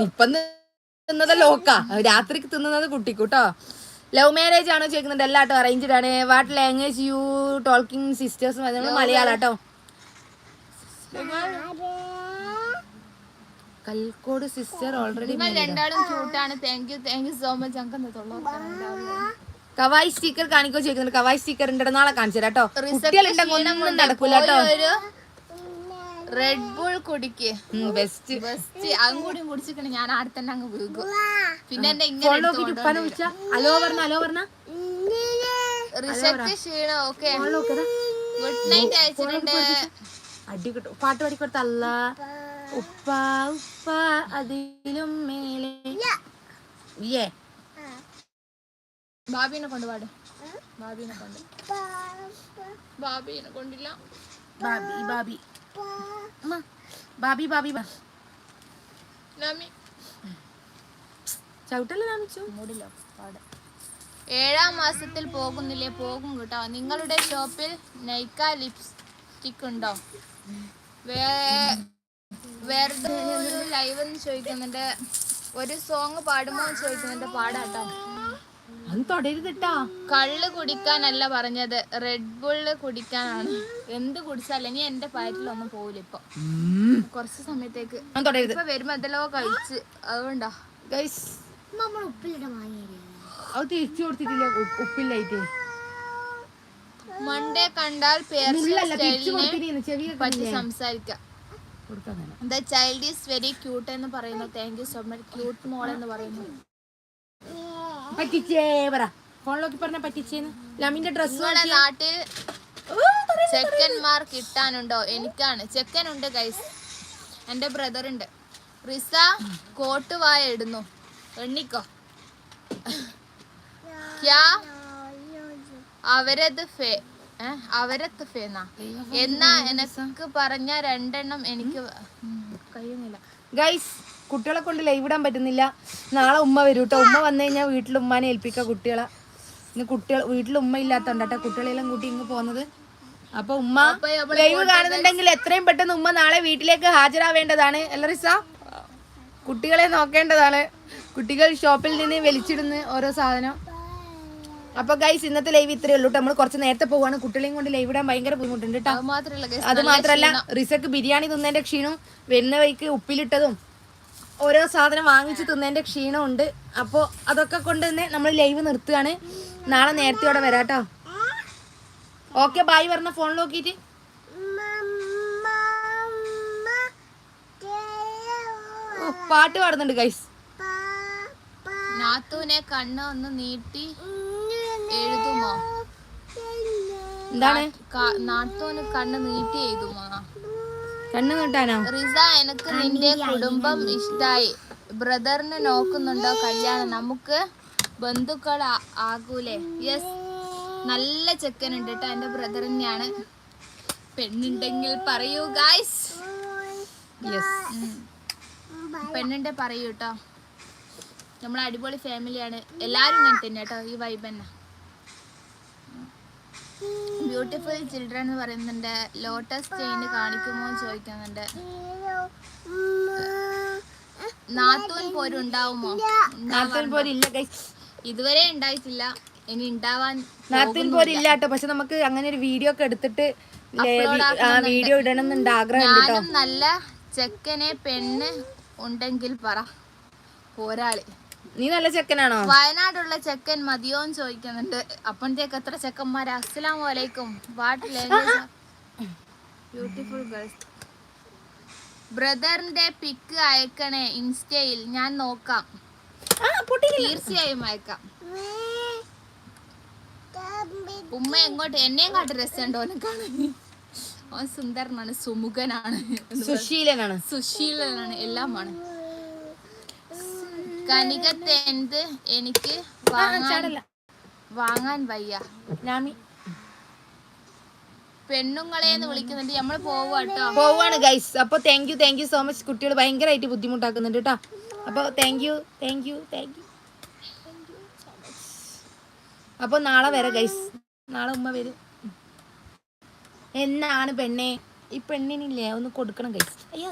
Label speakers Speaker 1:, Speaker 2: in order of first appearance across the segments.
Speaker 1: ഇപ്പം തിന്നത് ലോക്ക, രാത്രിക്ക് തിന്നുന്നത് കുട്ടിക്കൂട്ടോ. ലവ് മാരേജ് ആണോ ചോദിക്കുന്നുണ്ട്. എല്ലാട്ടോ അറേഞ്ച്ഡ് ആണ്. What language you talking sisters? മലയാളാട്ടോ. കൽക്കോട് സിസ്റ്റർ ഓൾറെഡി കവായി സ്റ്റിക്കർ കാണിക്കോ ചോദിക്കുന്നുണ്ട്. കവായി സ്റ്റിക്കർ ഉണ്ട്, നാളെ കാണിച്ചു തരാം കേട്ടോ. കുട്ടികളുണ്ടെങ്കിൽ നടക്കൂല കേട്ടോ.
Speaker 2: റെഡ് ബുൾ കുടിക്ക്,
Speaker 1: ബെസ്റ്റ്
Speaker 2: ബെസ്റ്റ്. അതും കൂടി കുടിച്ചിട്ട് ഞാൻ അവിടെ തന്നെ അങ്ങ് വീകും. പിന്നെ എന്റെ
Speaker 1: അലോ പറഞ്ഞ
Speaker 2: റിസപ്റ്റ് ക്ഷീണം. ഓക്കെ, ഗുഡ് നൈറ്റ് അയച്ചിട്ടുണ്ട്.
Speaker 1: അടി കിട്ടും. പാട്ട് പാടിക്കൊടുത്തല്ല. ഉപ്പ ഉപ്പ അതിലും മേലെ.
Speaker 2: ബാബീനെ കൊണ്ട് പാട്. ബാബീനെ കൊണ്ടില്ല.
Speaker 1: ബാബി
Speaker 2: മൂടില്ലോ പാട്. 7ാം മാസത്തിൽ പോകുന്നില്ലേ? പോകും കേട്ടോ. നിങ്ങളുടെ ഷോപ്പിൽ നൈക്ക ലിപ്സ്റ്റിക് ഉണ്ടോ? വേറെ ലൈവ് എന്ന് ചോദിക്കുന്നുണ്ട്. ഒരു സോങ് പാടുമോ ചോദിക്കുന്നുണ്ട്. പാടാട്ടോ. കള്ള് കുടിക്കാനല്ല പറഞ്ഞത്, റെഡ് ബുള്ള് കുടിക്കാനാണ്. എന്ത് കുടിച്ചാലും ഇനി എന്റെ പയറ്റിലൊന്നും പോവില്ല ഇപ്പൊ, കുറച്ച് സമയത്തേക്ക്. ഇപ്പൊ വരുമ്പോ എന്തെല്ലോ കഴിച്ച്, അതുകൊണ്ടാ. മണ്ടേ കണ്ടാൽ പറ്റി സംസാരിക്കാം. The child is very cute എന്ന് പറയുന്നു. Thank you so much. Cute മോൾ എന്ന് പറയുന്നു. നിങ്ങളുടെ നാട്ടിൽ ചെക്കന്മാർ കിട്ടാനുണ്ടോ? എനിക്കാണ്. ചെക്കനുണ്ട് ഗൈസ്, എന്റെ ബ്രദർ ഉണ്ട്. റിസ കോട്ട് വായ ഇടുന്നു, എണ്ണിക്കോ. അവരത്ത് ഫേന്നാ എന്നാ എനക്ക് പറഞ്ഞ 2 എണ്ണം എനിക്ക് കഴിയുന്നില്ല.
Speaker 1: ഗൈസ്, കുട്ടികളെ കൊണ്ട് ലൈവ് ഇടാൻ പറ്റുന്നില്ല. നാളെ ഉമ്മ വരും കേട്ടോ. ഉമ്മ വന്നു കഴിഞ്ഞാൽ വീട്ടിൽ ഉമ്മാനെ ഏൽപ്പിക്കുക കുട്ടികളെ. ഇന്ന് വീട്ടിൽ ഉമ്മ ഇല്ലാത്തോണ്ടാട്ടോ കുട്ടികളെല്ലാം കൂട്ടി ഇങ്ങ് പോകുന്നത്. അപ്പൊ ഉമ്മ ലൈവ് കാണുന്നുണ്ടെങ്കിൽ എത്രയും പെട്ടെന്ന് ഉമ്മ നാളെ വീട്ടിലേക്ക് ഹാജരാവേണ്ടതാണ്. അല്ല റിസ? കുട്ടികളെ നോക്കേണ്ടതാണ്. കുട്ടികൾ ഷോപ്പിൽ നിന്ന് വലിച്ചിടുന്ന ഓരോ സാധനം. അപ്പൊ ഗൈസ്, ഇന്നത്തെ ലൈവ് ഇത്രയേ ഉള്ളൂ. നമ്മൾ കുറച്ച് നേരത്തെ പോവാണ്. കുട്ടികളെയും കൊണ്ട് ലൈവ് ഇടാൻ ഭയങ്കര ബുദ്ധിമുട്ടുണ്ട് കേട്ടോ. അത് മാത്രല്ല റിസക്ക് ബിരിയാണി തിന്നതിന്റെ ക്ഷീണവും വരുന്ന വഴിക്ക് ഉപ്പിലിട്ടതും ഓരോ സാധനം വാങ്ങിച്ച് തിന്നതിന്റെ ക്ഷീണം ഉണ്ട്. അപ്പോൾ അതൊക്കെ കൊണ്ട് തന്നെ നമ്മൾ ലൈവ് നിർത്തുകയാണ്. നാളെ നേരത്തെയോടെ വരാട്ടോ. ഓക്കെ, ബായ് പറഞ്ഞ ഫോൺ നോക്കിയിട്ട്. പാട്ട് പാടുന്നുണ്ട് ഗൈസ്.
Speaker 2: നാത്തൂനെ കണ്ണ് ഒന്ന് നീട്ടി എഴുതുമോ?
Speaker 1: എന്താണ്?
Speaker 2: നാത്തൂന് കണ്ണ് നീട്ടി എഴുതുമോ?
Speaker 1: കണ്ണ് നീട്ടാനോ?
Speaker 2: റിസ, എനിക്ക് നിന്റെ കുടുംബം ഇഷ്ടായി. ബ്രദറിന് നോക്കുന്നുണ്ടോ കല്യാണം? നമുക്ക് ബന്ധുക്കൾ ആകൂലേ? യെസ്, നല്ല ചെക്കനുണ്ട് കേട്ടോ. എന്റെ ബ്രദർ തന്നെയാണ്. പെണ്ണുണ്ടെങ്കിൽ പറയൂ ഗൈസ്. യെസ്, പെണ്ണുണ്ടെ പറയൂ കേട്ടോ. നമ്മൾ അടിപൊളി ഫാമിലിയാണ്. എല്ലാരും ഇങ്ങനെ തന്നെ കേട്ടോ. ഈ വൈബ് തന്നെ. ബ്യൂട്ടിഫുൾ ചിൽഡ്രൻ എന്ന് പറയുന്നുണ്ട്. ലോട്ടസ് ചെയിൻ കാണിക്കുമോ ചോദിക്കുന്നുണ്ട്. നാത്തൂൻ പോരും ഉണ്ടാവുമോ? ഇതുവരെ ഉണ്ടായിട്ടില്ല, ഇനി ഉണ്ടാവാൻ
Speaker 1: നാത്തൂൻ പോരും ഇല്ല കേട്ടോ. പക്ഷെ നമുക്ക് അങ്ങനെ ഒരു വീഡിയോ ഒക്കെ എടുത്തിട്ട് വീഡിയോ ഇടണം എന്നുണ്ട് ആഗ്രഹം.
Speaker 2: ഞാനും നല്ല ചെക്കനെ പെണ്ണ് ഉണ്ടെങ്കിൽ പറ. പോരാളി,
Speaker 1: നീ നല്ല ചെക്കനാണോ?
Speaker 2: വയനാടുള്ള ചെക്കൻ മതിയോന്ന് ചോദിക്കുന്നുണ്ട്. അപ്പോഴത്തേക്ക് എത്ര ചെക്കന്മാര്? അസ്സലാമു അലൈക്കും. What language? Beautiful girls. ബ്രദറിന്റെ പിക്ക് അയക്കണേ ഇൻസ്റ്റയിൽ, ഞാൻ നോക്കാം. തീർച്ചയായും അയക്കാം. ഉമ്മ എങ്ങോട്ട്? എന്നെയും കാട്ട് രസമുണ്ടോ കാണാൻ? അവൻ സുന്ദരനാണ്, സുമുഖനാണ്, സുശീലനാണ്, എല്ലാമാണ്. കനികത്തെന്ത് എനിക്ക് വാങ്ങാൻ വയ്യ. പെണ്ണുങ്ങളെന്ന് വിളിക്കുന്നുണ്ട്. നമ്മള് പോവാണ്
Speaker 1: ഗൈസ്. അപ്പൊ താങ്ക് യു സോ മച്ച്. കുട്ടികൾ ഭയങ്കരമായിട്ട് ബുദ്ധിമുട്ടാക്കുന്നുണ്ട് കേട്ടോ. അപ്പൊ താങ്ക് യു. അപ്പൊ നാളെ വരാം ഗൈസ്. നാളെ ഉമ്മ വരും. എന്നാണ് പെണ്ണെ? ഈ പെണ്ണിനില്ലേ ഒന്ന് കൊടുക്കണം ഗൈസ്. അയ്യോ,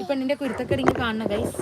Speaker 1: ഈ പെണ്ണിന്റെ കുരുത്തക്കെടിങ്ങ് കാണണം ഗൈസ്.